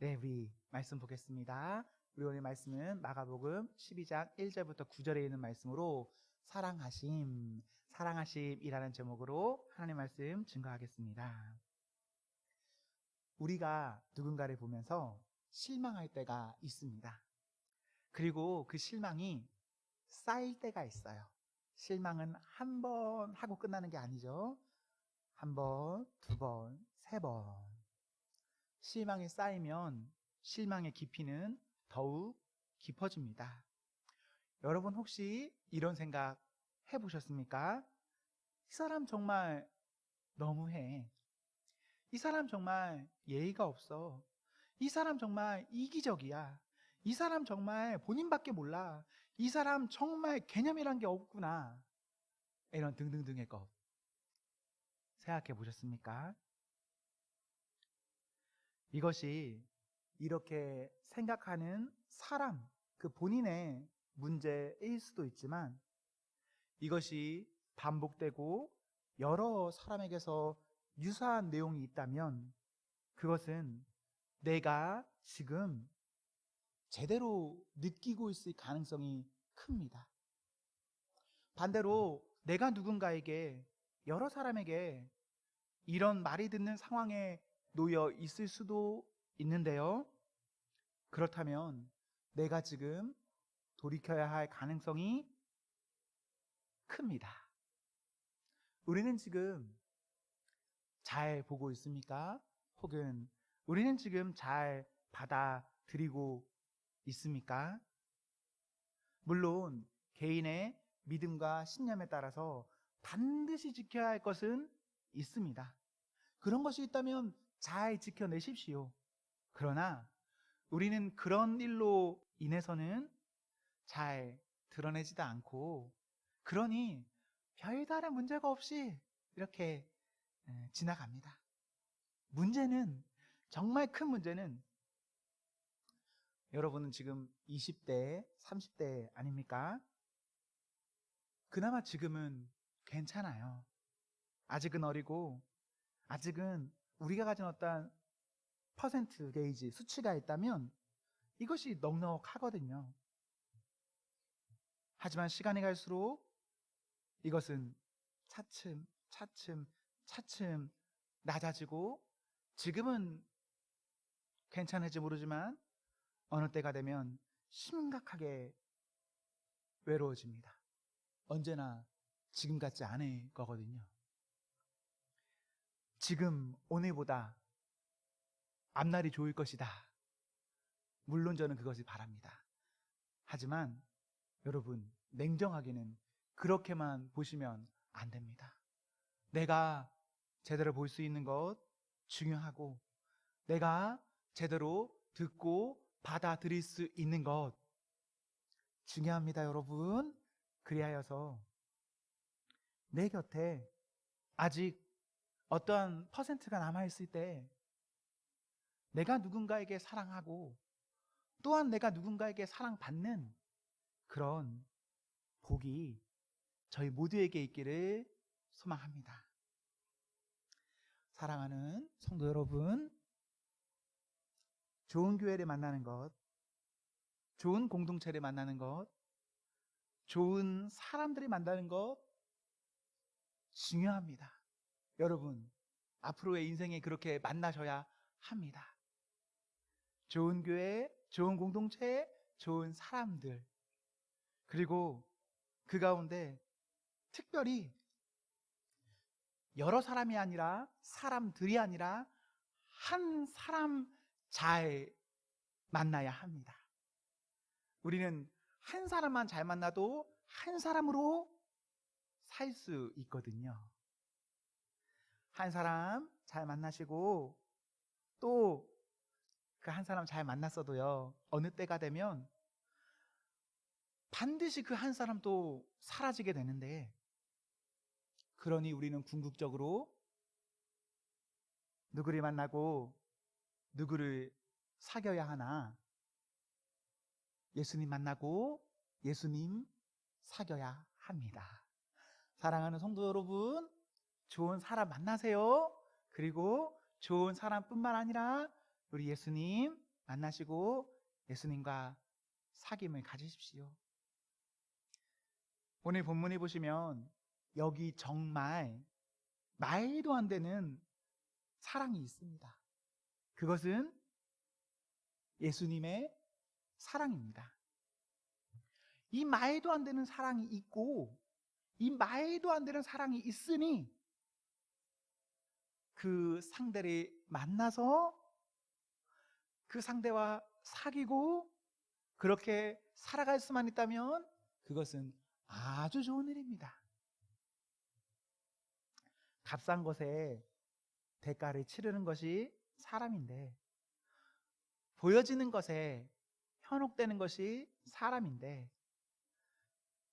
네, 우리 말씀 보겠습니다. 우리 오늘 말씀은 마가복음 12장 1절부터 9절에 있는 말씀으로 사랑하심이라는 제목으로 하나님의 말씀 증거하겠습니다. 우리가 누군가를 보면서 실망할 때가 있습니다. 그리고 그 실망이 쌓일 때가 있어요. 실망은 한 번 하고 끝나는 게 아니죠. 한 번, 두 번, 세 번. 실망이 쌓이면 실망의 깊이는 더욱 깊어집니다. 여러분 혹시 이런 생각 해보셨습니까? 이 사람 정말 너무해. 이 사람 정말 예의가 없어. 이 사람 정말 이기적이야. 이 사람 정말 본인밖에 몰라. 이 사람 정말 개념이란 게 없구나. 이런 등등등의 것 생각해 보셨습니까? 이것이 이렇게 생각하는 사람, 그 본인의 문제일 수도 있지만 이것이 반복되고 여러 사람에게서 유사한 내용이 있다면 그것은 내가 지금 제대로 느끼고 있을 가능성이 큽니다. 반대로 내가 누군가에게, 여러 사람에게 이런 말이 듣는 상황에 놓여 있을 수도 있는데요. 그렇다면 내가 지금 돌이켜야 할 가능성이 큽니다. 우리는 지금 잘 보고 있습니까? 혹은 우리는 지금 잘 받아들이고 있습니까? 물론 개인의 믿음과 신념에 따라서 반드시 지켜야 할 것은 있습니다. 그런 것이 있다면 잘 지켜내십시오. 그러나 우리는 그런 일로 인해서는 잘 드러내지도 않고 그러니 별다른 문제가 없이 이렇게 지나갑니다. 문제는, 정말 큰 문제는 여러분은 지금 20대, 30대 아닙니까? 그나마 지금은 괜찮아요. 아직은 어리고 아직은 우리가 가진 어떤 퍼센트 게이지, 수치가 있다면 이것이 넉넉하거든요. 하지만 시간이 갈수록 이것은 차츰 낮아지고 지금은 괜찮을지 모르지만 어느 때가 되면 심각하게 외로워집니다. 언제나 지금 같지 않을 거거든요. 지금 오늘보다 앞날이 좋을 것이다. 물론 저는 그것을 바랍니다. 하지만 여러분, 냉정하게는 그렇게만 보시면 안 됩니다. 내가 제대로 볼 수 있는 것 중요하고 내가 제대로 듣고 받아들일 수 있는 것 중요합니다, 여러분. 그리하여서 내 곁에 아직 어떠한 퍼센트가 남아있을 때 내가 누군가에게 사랑하고 또한 내가 누군가에게 사랑받는 그런 복이 저희 모두에게 있기를 소망합니다. 사랑하는 성도 여러분, 좋은 교회를 만나는 것, 좋은 공동체를 만나는 것, 좋은 사람들이 만나는 것 중요합니다. 여러분, 앞으로의 인생에 그렇게 만나셔야 합니다. 좋은 교회, 좋은 공동체, 좋은 사람들, 그리고 그 가운데 특별히 여러 사람이 아니라, 사람들이 아니라 한 사람 잘 만나야 합니다. 우리는 한 사람만 잘 만나도 한 사람으로 살 수 있거든요. 한 사람 잘 만나시고 또 그 한 사람 잘 만났어도요, 어느 때가 되면 반드시 그 한 사람도 사라지게 되는데, 그러니 우리는 궁극적으로 누구를 만나고 누구를 사귀어야 하나? 예수님 만나고 예수님 사귀어야 합니다. 사랑하는 성도 여러분, 좋은 사람 만나세요. 그리고 좋은 사람뿐만 아니라 우리 예수님 만나시고 예수님과 사귐을 가지십시오. 오늘 본문에 보시면 여기 정말 말도 안 되는 사랑이 있습니다. 그것은 예수님의 사랑입니다. 이 말도 안 되는 사랑이 있고, 이 말도 안 되는 사랑이 있으니 그 상대를 만나서 그 상대와 사귀고 그렇게 살아갈 수만 있다면 그것은 아주 좋은 일입니다. 값싼 것에 대가를 치르는 것이 사람인데, 보여지는 것에 현혹되는 것이 사람인데,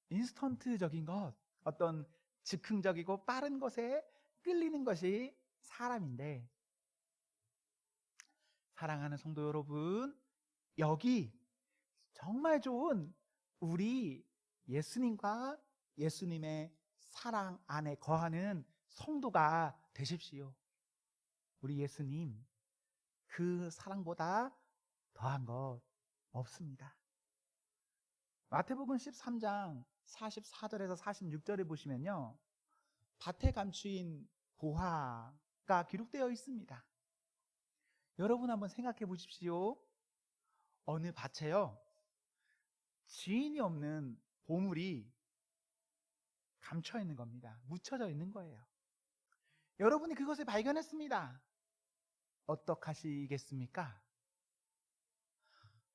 인스턴트적인 것, 어떤 즉흥적이고 빠른 것에 끌리는 것이 사람인데, 사랑하는 성도 여러분, 여기 정말 좋은 우리 예수님과 예수님의 사랑 안에 거하는 성도가 되십시오. 우리 예수님, 그 사랑보다 더한 것 없습니다. 마태복음 13장 44절에서 46절에 보시면요, 밭에 감추인 보화가 기록되어 있습니다. 여러분 한번 생각해 보십시오. 어느 밭에요, 지인이 없는 보물이 감춰 있는 겁니다. 묻혀져 있는 거예요. 여러분이 그것을 발견했습니다. 어떡하시겠습니까?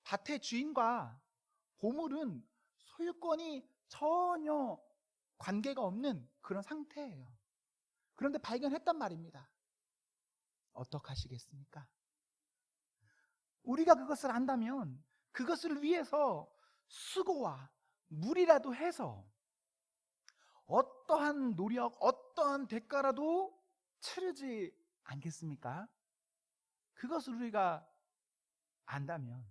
밭의 주인과 보물은 소유권이 전혀 관계가 없는 그런 상태예요. 그런데 발견했단 말입니다. 어떡하시겠습니까? 우리가 그것을 안다면 그것을 위해서 수고와 무리라도 해서 어떠한 노력, 어떠한 대가라도 치르지 않겠습니까? 그것을 우리가 안다면,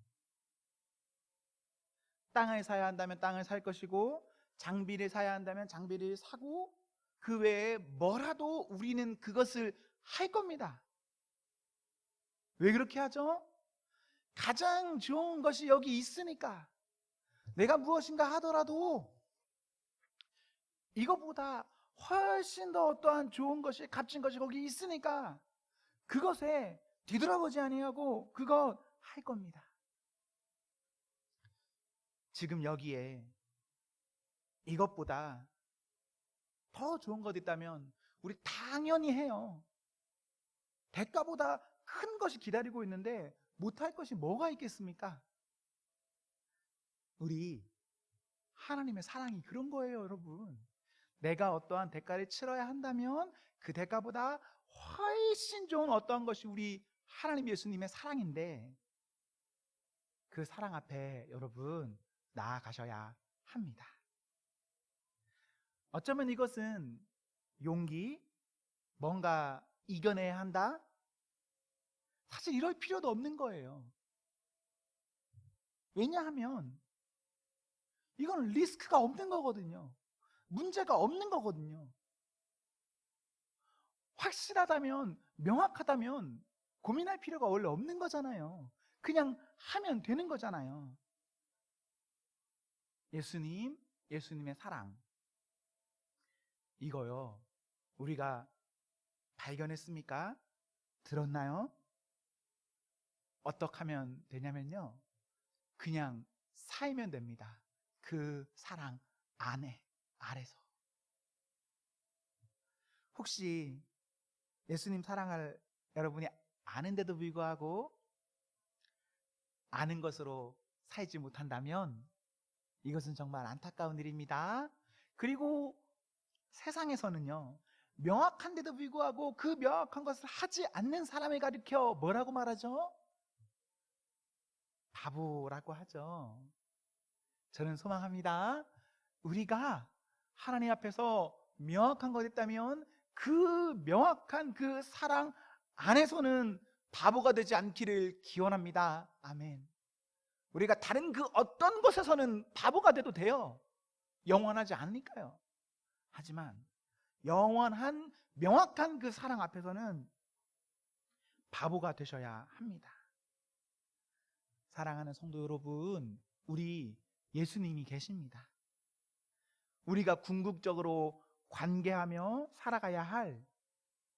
땅을 사야 한다면 땅을 살 것이고, 장비를 사야 한다면 장비를 사고, 그 외에 뭐라도 우리는 그것을 할 겁니다. 왜 그렇게 하죠? 가장 좋은 것이 여기 있으니까. 내가 무엇인가 하더라도 이것보다 훨씬 더 어떠한 좋은 것이, 값진 것이 거기 있으니까 그것에 뒤돌아보지 아니하고 그것 할 겁니다. 지금 여기에 이것보다 더 좋은 것 있다면 우리 당연히 해요. 대가보다 큰 것이 기다리고 있는데 못할 것이 뭐가 있겠습니까? 우리 하나님의 사랑이 그런 거예요, 여러분. 내가 어떠한 대가를 치러야 한다면 그 대가보다 훨씬 좋은 어떠한 것이 우리 하나님 예수님의 사랑인데, 그 사랑 앞에 여러분 나아가셔야 합니다. 어쩌면 이것은 용기, 뭔가 이겨내야 한다? 사실 이럴 필요도 없는 거예요. 왜냐하면 이건 리스크가 없는 거거든요. 문제가 없는 거거든요. 확실하다면, 명확하다면 고민할 필요가 원래 없는 거잖아요. 그냥 하면 되는 거잖아요. 예수님, 예수님의 사랑, 이거요, 우리가 발견했습니까? 들었나요? 어떻게 하면 되냐면요, 그냥 살면 됩니다. 그 사랑 안에, 아래서. 혹시 예수님 사랑을 여러분이 아는데도 불구하고 아는 것으로 살지 못한다면 이것은 정말 안타까운 일입니다. 그리고 세상에서는요, 명확한데도 불구하고 그 명확한 것을 하지 않는 사람을 가리켜 뭐라고 말하죠? 바보라고 하죠. 저는 소망합니다. 우리가 하나님 앞에서 명확한 것 있다면 그 명확한 그 사랑 안에서는 바보가 되지 않기를 기원합니다. 아멘. 우리가 다른 그 어떤 곳에서는 바보가 돼도 돼요. 영원하지 않으니까요. 하지만 영원한 명확한 그 사랑 앞에서는 바보가 되셔야 합니다. 사랑하는 성도 여러분, 우리 예수님이 계십니다. 우리가 궁극적으로 관계하며 살아가야 할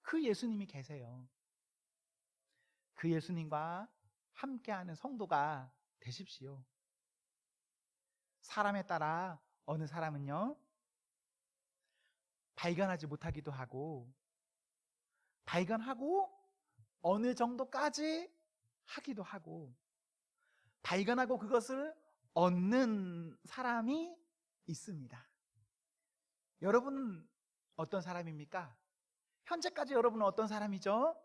그 예수님이 계세요. 그 예수님과 함께하는 성도가 되십시오. 사람에 따라 어느 사람은요, 발견하지 못하기도 하고, 발견하고 어느 정도까지 하기도 하고, 발견하고 그것을 얻는 사람이 있습니다. 여러분은 어떤 사람입니까? 현재까지 여러분은 어떤 사람이죠?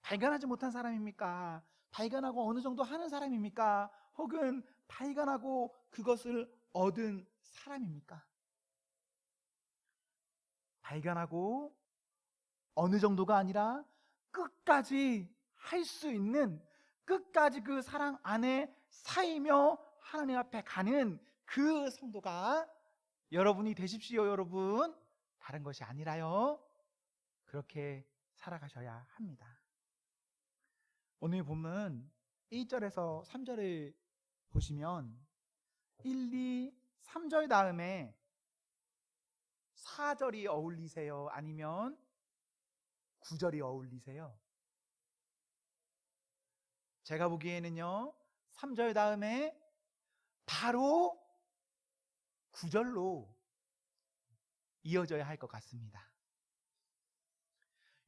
발견하지 못한 사람입니까? 발견하고 어느 정도 하는 사람입니까? 혹은 발견하고 그것을 얻은 사람입니까? 발견하고 어느 정도가 아니라 끝까지 할 수 있는, 끝까지 그 사랑 안에 쌓이며 하나님 앞에 가는 그 성도가 여러분이 되십시오. 여러분, 다른 것이 아니라요, 그렇게 살아가셔야 합니다. 오늘 본문 1절에서 3절을 보시면 1, 2, 3절 다음에 4절이 어울리세요? 아니면 9절이 어울리세요? 제가 보기에는요, 3절 다음에 바로 9절로 이어져야 할 것 같습니다.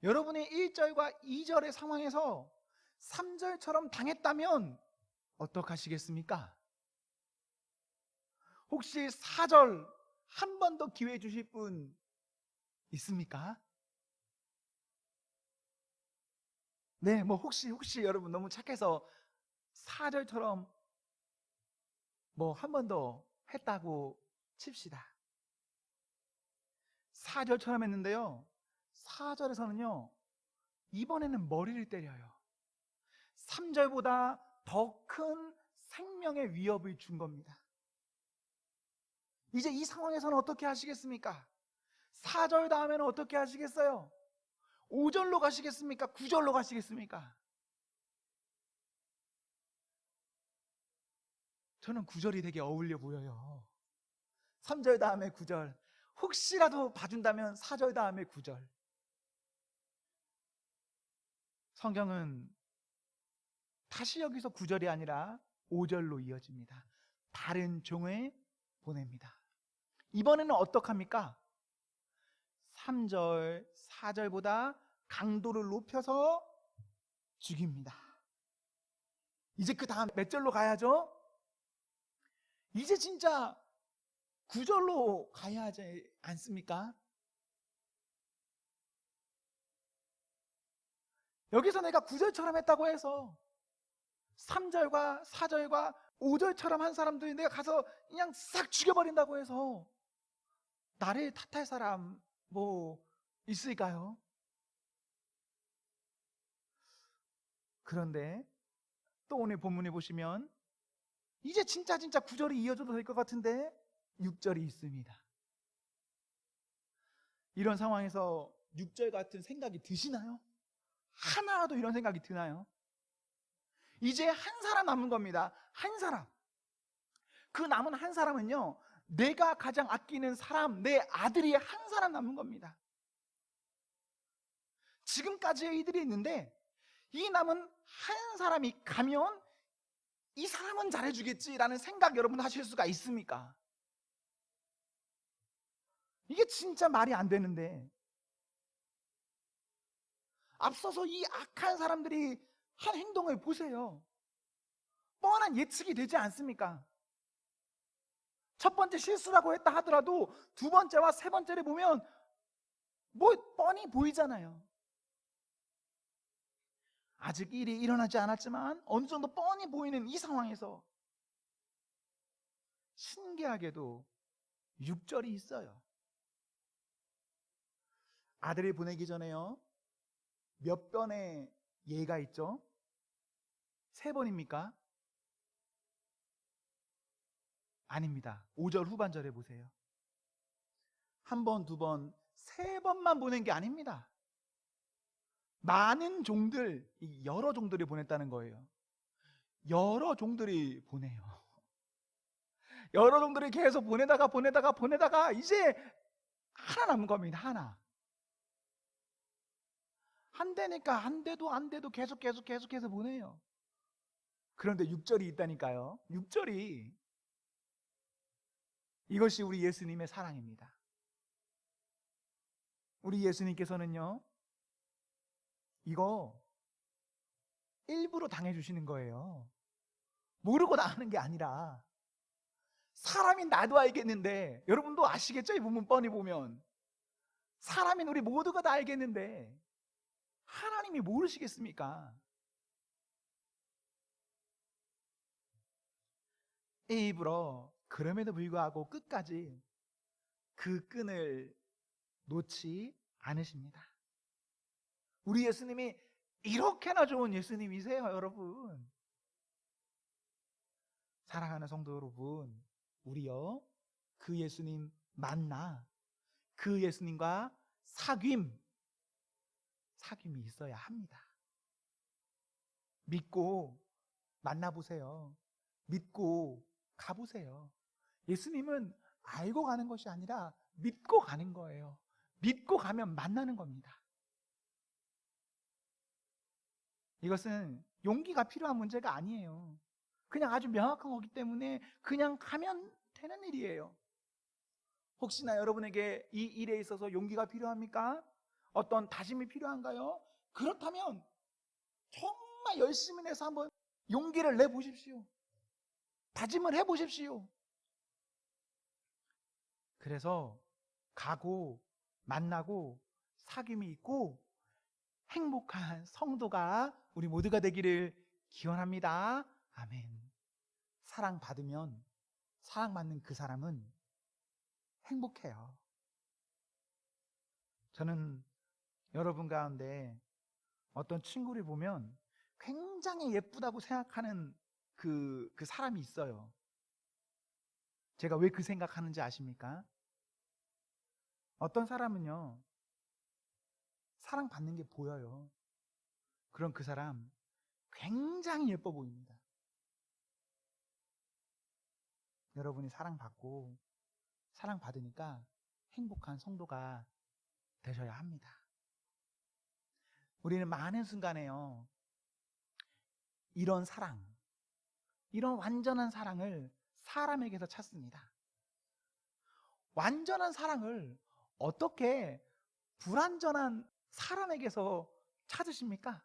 여러분이 1절과 2절의 상황에서 3절처럼 당했다면 어떡하시겠습니까? 혹시 4절 한 번 더 기회 주실 분 있습니까? 네, 혹시 여러분 너무 착해서 4절처럼 한 번 더 했다고 칩시다. 4절처럼 했는데요, 4절에서는요, 이번에는 머리를 때려요. 3절보다 더 큰 생명의 위협을 준 겁니다. 이제 이 상황에서는 어떻게 하시겠습니까? 4절 다음에는 어떻게 하시겠어요? 5절로 가시겠습니까? 9절로 가시겠습니까? 저는 9절이 되게 어울려 보여요. 3절 다음에 9절. 혹시라도 봐준다면 4절 다음에 9절. 성경은 다시 여기서 9절이 아니라 5절로 이어집니다. 다른 종을 보냅니다. 이번에는 어떡합니까? 3절, 4절보다 강도를 높여서 죽입니다. 이제 그 다음 몇 절로 가야죠? 이제 진짜 9절로 가야 하지 않습니까? 여기서 내가 9절처럼 했다고 해서 3절과 4절과 5절처럼 한 사람들이 내가 가서 그냥 싹 죽여버린다고 해서 나를 탓할 사람 있을까요? 그런데 또 오늘 본문에 보시면 이제 진짜 9절이 이어져도 될 것 같은데 6절이 있습니다. 이런 상황에서 6절 같은 생각이 드시나요? 하나라도 이런 생각이 드나요? 이제 한 사람 남은 겁니다. 한 사람. 그 남은 한 사람은요, 내가 가장 아끼는 사람, 내 아들이 한 사람 남은 겁니다. 지금까지의 이들이 있는데 이 남은 한 사람이 가면 이 사람은 잘해주겠지라는 생각 여러분 하실 수가 있습니까? 이게 진짜 말이 안 되는데, 앞서서 이 악한 사람들이 한 행동을 보세요. 뻔한 예측이 되지 않습니까? 첫 번째 실수라고 했다 하더라도 두 번째와 세 번째를 보면 뻔히 보이잖아요. 아직 일이 일어나지 않았지만 어느 정도 뻔히 보이는 이 상황에서 신기하게도 6절이 있어요. 아들을 보내기 전에요, 몇 번의 예가 있죠? 3번입니까? 아닙니다. 5절 후반절에 보세요. 한 번, 두 번, 3번만 보낸 게 아닙니다. 많은 종들, 여러 종들을 보냈다는 거예요. 여러 종들이 보내요. 여러 종들이 계속 보내다가 이제 하나 남은 겁니다. 하나. 한 대니까 한 대도 계속해서 보내요. 그런데 6절이 있다니까요. 6절이 이것이 우리 예수님의 사랑입니다. 우리 예수님께서는요, 이거 일부러 당해주시는 거예요. 모르고 당하는 게 아니라, 사람인 나도 알겠는데, 여러분도 아시겠죠? 이 부분 뻔히 보면 사람인 우리 모두가 다 알겠는데 하나님이 모르시겠습니까? 일부러 그럼에도 불구하고 끝까지 그 끈을 놓지 않으십니다. 우리 예수님이 이렇게나 좋은 예수님이세요, 여러분. 사랑하는 성도 여러분, 우리요, 그 예수님 만나, 그 예수님과 사귐이 있어야 합니다. 믿고 만나보세요. 믿고 가보세요. 예수님은 알고 가는 것이 아니라 믿고 가는 거예요. 믿고 가면 만나는 겁니다. 이것은 용기가 필요한 문제가 아니에요. 그냥 아주 명확한 거기 때문에 그냥 가면 되는 일이에요. 혹시나 여러분에게 이 일에 있어서 용기가 필요합니까? 어떤 다짐이 필요한가요? 그렇다면 정말 열심히 내서 한번 용기를 내보십시오. 다짐을 해보십시오. 그래서 가고 만나고 사귐이 있고 행복한 성도가 우리 모두가 되기를 기원합니다. 아멘. 사랑받으면 사랑받는 그 사람은 행복해요. 저는 여러분 가운데 어떤 친구를 보면 굉장히 예쁘다고 생각하는 그 사람이 있어요. 제가 왜 그 생각하는지 아십니까? 어떤 사람은요, 사랑받는 게 보여요. 그럼 그 사람 굉장히 예뻐 보입니다. 여러분이 사랑받고 사랑받으니까 행복한 성도가 되셔야 합니다. 우리는 많은 순간에요, 이런 사랑, 이런 완전한 사랑을 사람에게서 찾습니다. 완전한 사랑을 어떻게 불완전한 사람에게서 찾으십니까?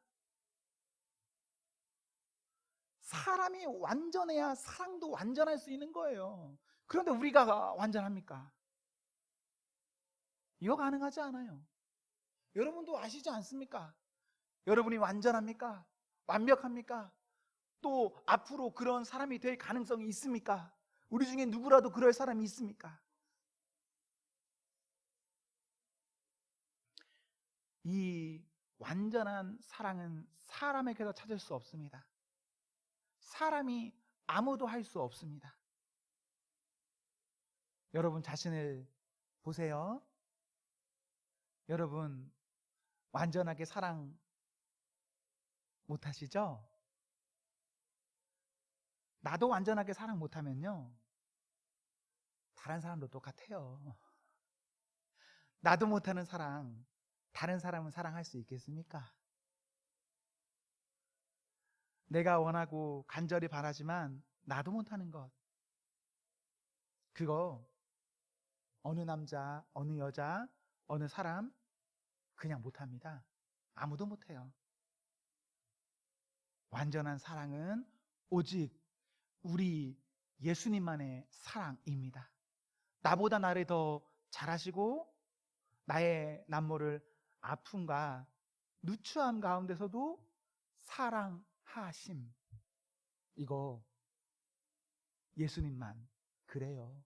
사람이 완전해야 사랑도 완전할 수 있는 거예요. 그런데 우리가 완전합니까? 이거 가능하지 않아요. 여러분도 아시지 않습니까? 여러분이 완전합니까? 완벽합니까? 또 앞으로 그런 사람이 될 가능성이 있습니까? 우리 중에 누구라도 그럴 사람이 있습니까? 이 완전한 사랑은 사람에게서 찾을 수 없습니다. 사람이 아무도 할 수 없습니다. 여러분 자신을 보세요. 여러분 완전하게 사랑 못하시죠? 나도 완전하게 사랑 못하면요, 다른 사람도 똑같아요. 나도 못하는 사랑, 다른 사람은 사랑할 수 있겠습니까? 내가 원하고 간절히 바라지만 나도 못하는 것, 그거 어느 남자, 어느 여자, 어느 사람 그냥 못합니다. 아무도 못해요. 완전한 사랑은 오직 우리 예수님만의 사랑입니다. 나보다 나를 더 잘하시고 나의 남모를 아픔과 누추함 가운데서도 사랑하심, 이거 예수님만 그래요.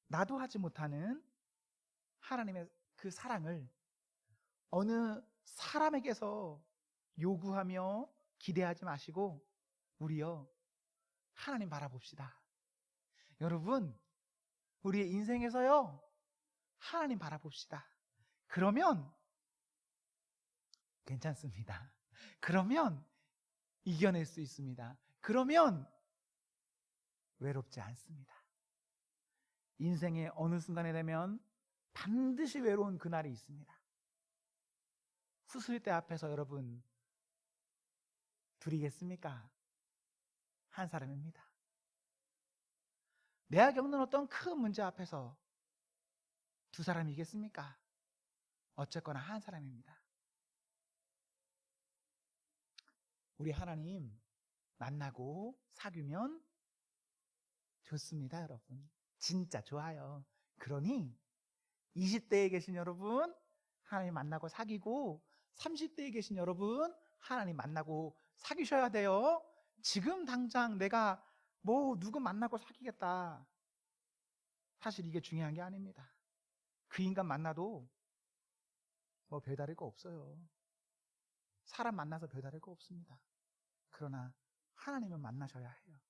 나도 하지 못하는 하나님의 그 사랑을 어느 사람에게서 요구하며 기대하지 마시고 우리요, 하나님 바라봅시다. 여러분, 우리의 인생에서요, 하나님 바라봅시다. 그러면 괜찮습니다. 그러면 이겨낼 수 있습니다. 그러면 외롭지 않습니다. 인생의 어느 순간에 되면 반드시 외로운 그날이 있습니다. 수술대 앞에서 여러분 둘이겠습니까? 한 사람입니다. 내가 겪는 어떤 큰 문제 앞에서 두 사람이겠습니까? 어쨌거나 한 사람입니다. 우리 하나님 만나고 사귀면 좋습니다, 여러분. 진짜 좋아요. 그러니 20대에 계신 여러분 하나님 만나고 사귀고, 30대에 계신 여러분 하나님 만나고 사귀셔야 돼요. 지금 당장 내가 누구 만나고 사귀겠다, 사실 이게 중요한 게 아닙니다. 그 인간 만나도 별다를 거 없어요. 사람 만나서 별다를 거 없습니다. 그러나 하나님은 만나셔야 해요.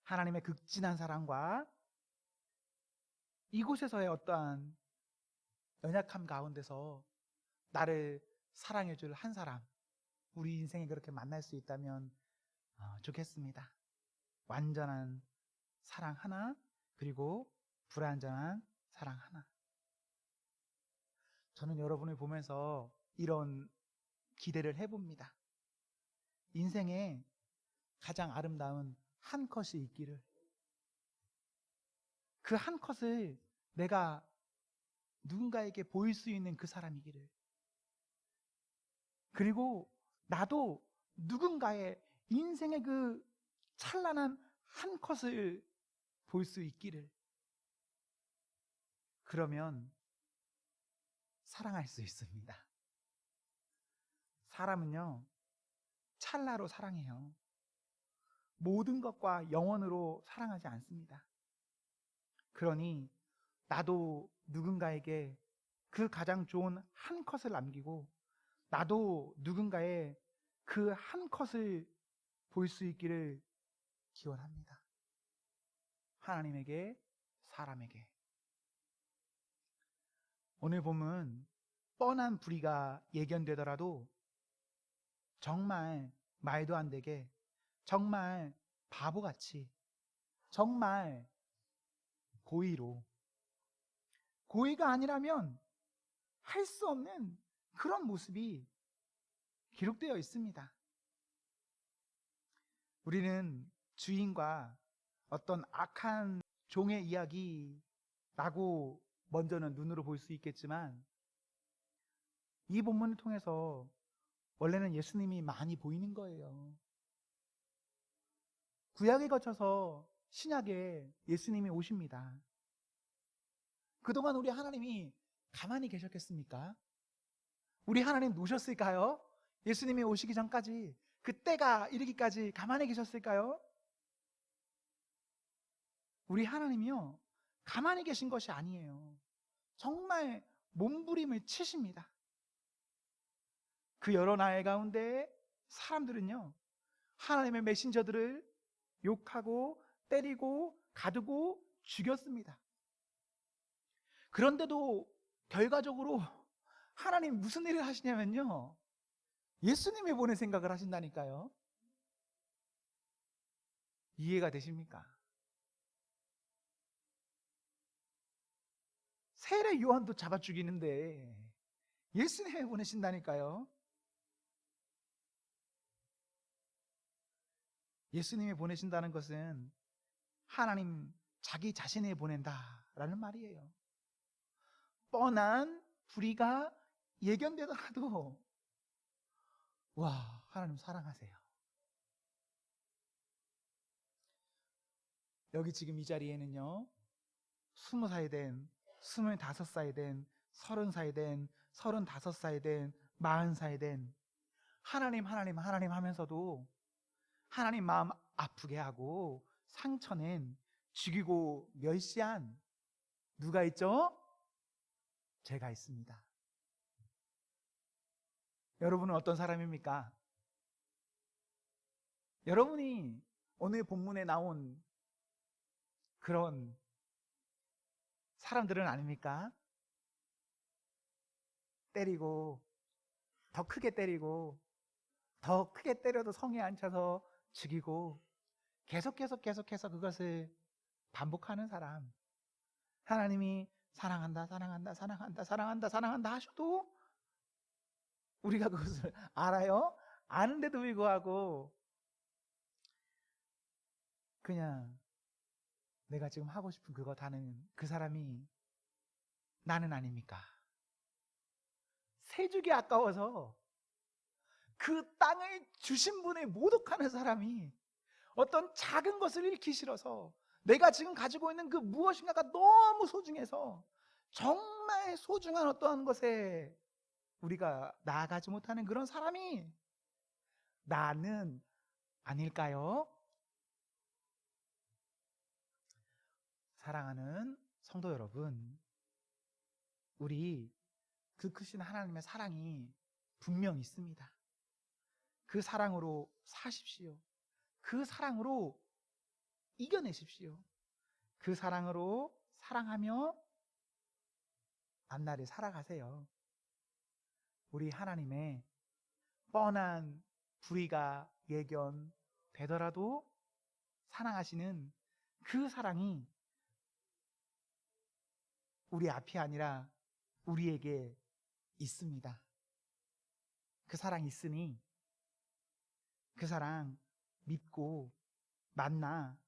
하나님의 극진한 사랑과 이곳에서의 어떠한 연약함 가운데서 나를 사랑해줄 한 사람, 우리 인생에 그렇게 만날 수 있다면 좋겠습니다. 완전한 사랑 하나, 그리고 불완전한 사랑 하나. 저는 여러분을 보면서 이런 기대를 해봅니다. 인생에 가장 아름다운 한 컷이 있기를, 그 한 컷을 내가 누군가에게 보일 수 있는 그 사람이기를, 그리고 나도 누군가의 인생의 그 찬란한 한 컷을 볼 수 있기를. 그러면 사랑할 수 있습니다. 사람은요, 찰나로 사랑해요. 모든 것과 영원으로 사랑하지 않습니다. 그러니 나도 누군가에게 그 가장 좋은 한 컷을 남기고, 나도 누군가의 그 한 컷을 볼 수 있기를 기원합니다. 하나님에게, 사람에게. 오늘 보면 뻔한 불의가 예견되더라도 정말 말도 안 되게, 정말 바보같이, 정말 고의로, 고의가 아니라면 할 수 없는 그런 모습이 기록되어 있습니다. 우리는 주인과 어떤 악한 종의 이야기라고 먼저는 눈으로 볼 수 있겠지만, 이 본문을 통해서 원래는 예수님이 많이 보이는 거예요. 구약에 거쳐서 신약에 예수님이 오십니다. 그동안 우리 하나님이 가만히 계셨겠습니까? 우리 하나님 노셨을까요? 예수님이 오시기 전까지, 그때가 이르기까지 가만히 계셨을까요? 우리 하나님이요, 가만히 계신 것이 아니에요. 정말 몸부림을 치십니다. 그 여러 나의 가운데 사람들은요, 하나님의 메신저들을 욕하고 때리고 가두고 죽였습니다. 그런데도 결과적으로 하나님 무슨 일을 하시냐면요, 예수님이 보낸 생각을 하신다니까요. 이해가 되십니까? 세례 요한도 잡아 죽이는데 예수님이 보내신다니까요. 예수님이 보내신다는 것은 하나님 자기 자신을 보낸다라는 말이에요. 뻔한 불의가 예견되더라도 와, 하나님 사랑하세요. 여기 지금 이 자리에는요, 20살 된, 25살 된, 30살 된, 35살 된, 40살 된, 하나님 하나님 하나님 하면서도 하나님 마음 아프게 하고 상처낸, 죽이고 멸시한 누가 있죠? 제가 있습니다. 여러분은 어떤 사람입니까? 여러분이 오늘 본문에 나온 그런 사람들은 아닙니까? 때리고 더 크게 때리고 더 크게 때려도 성에 안 차서 죽이고 계속해서 그것을 반복하는 사람, 하나님이 사랑한다 하셔도 우리가 그것을 알아요? 아는데도 불구하고 그냥 내가 지금 하고 싶은 그거 다는 그 사람이 나는 아닙니까? 세죽이 아까워서 그 땅을 주신 분을 모독하는 사람이 어떤 작은 것을 잃기 싫어서 내가 지금 가지고 있는 그 무엇인가가 너무 소중해서 정말 소중한 어떠한 것에 우리가 나아가지 못하는 그런 사람이 나는 아닐까요? 사랑하는 성도 여러분, 우리 그 크신 하나님의 사랑이 분명 있습니다. 그 사랑으로 사십시오. 그 사랑으로 이겨내십시오. 그 사랑으로 사랑하며 앞날을 살아가세요. 우리 하나님의 뻔한 불의가 예견되더라도 사랑하시는 그 사랑이 우리 앞이 아니라 우리에게 있습니다. 그 사랑 있으니 그 사랑 믿고 만나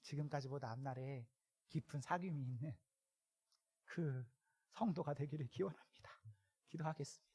지금까지보다 앞날에 깊은 사귐이 있는 그 성도가 되기를 기원합니다. 기도하겠습니다.